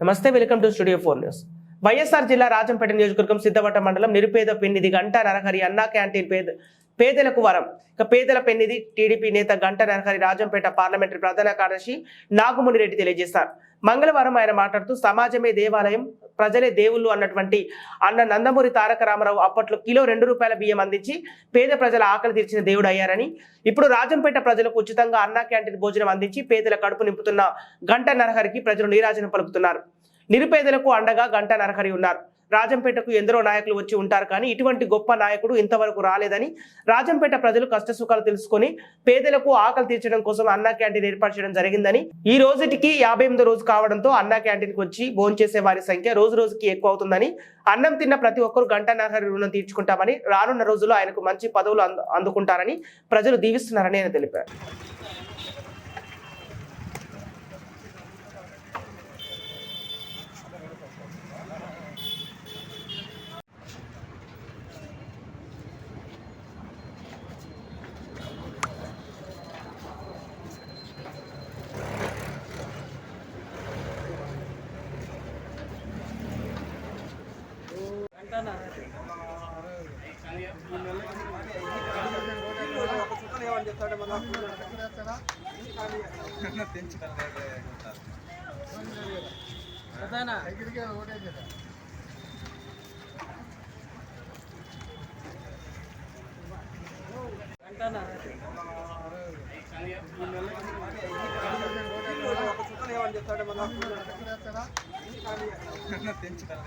నమస్తే, welcome to studio 4 news. YSR జిల్లా రాజంపేట నియోజకవర్గం సిద్ధవట మండలం నిరుపేద పెన్నిధి గంట నరహరి అన్నా క్యాంటీన్ పేదలకు వరం. ఇక పేదల పెన్నిధి టీడీపీ నేత గంట నరహరి రాజంపేట పార్లమెంటరీ ప్రధాన కార్యదర్శి నాగుముని రెడ్డి తెలియజేశారు. మంగళవారం ఆయన మాట్లాడుతూ సమాజమే దేవాలయం, ప్రజలే దేవుళ్ళు అన్నటువంటి అన్న నందమూరి తారక రామారావు అప్పట్లో కిలో ₹2 బియ్యం అందించి పేద ప్రజల ఆకలి తీర్చిన దేవుడు అయ్యారని, ఇప్పుడు రాజంపేట ప్రజలకు ఉచితంగా అన్నా క్యాంటీన్ భోజనం అందించి పేదల కడుపు నింపుతున్న గంట నరహరికి ప్రజలు నీరాజనం పలుకుతున్నారు. నిరుపేదలకు అండగా గంట నరహరి ఉన్నారు. రాజంపేటకు ఎందరో నాయకులు వచ్చి ఉంటారు, కానీ ఇటువంటి గొప్ప నాయకుడు ఇంతవరకు రాలేదని, రాజంపేట ప్రజలు కష్టసుఖాలు తెలుసుకొని పేదలకు ఆకలి తీర్చడం కోసం అన్నా క్యాంటీన్ ఏర్పాటు చేయడం జరిగిందని, ఈ రోజుకి 58వ రోజు కావడంతో అన్నా క్యాంటీన్కి వచ్చి భోంచేసే వారి సంఖ్య రోజు రోజుకి ఎక్కువ అవుతుందని, అన్నం తిన్న ప్రతి ఒక్కరూ గంట నరహరి రుణం తీర్చుకుంటామని, రానున్న రోజుల్లో ఆయనకు మంచి పదవులు అందుకుంటారని ప్రజలు దీవిస్తున్నారని ఆయన తెలిపారు. తెంచుతాను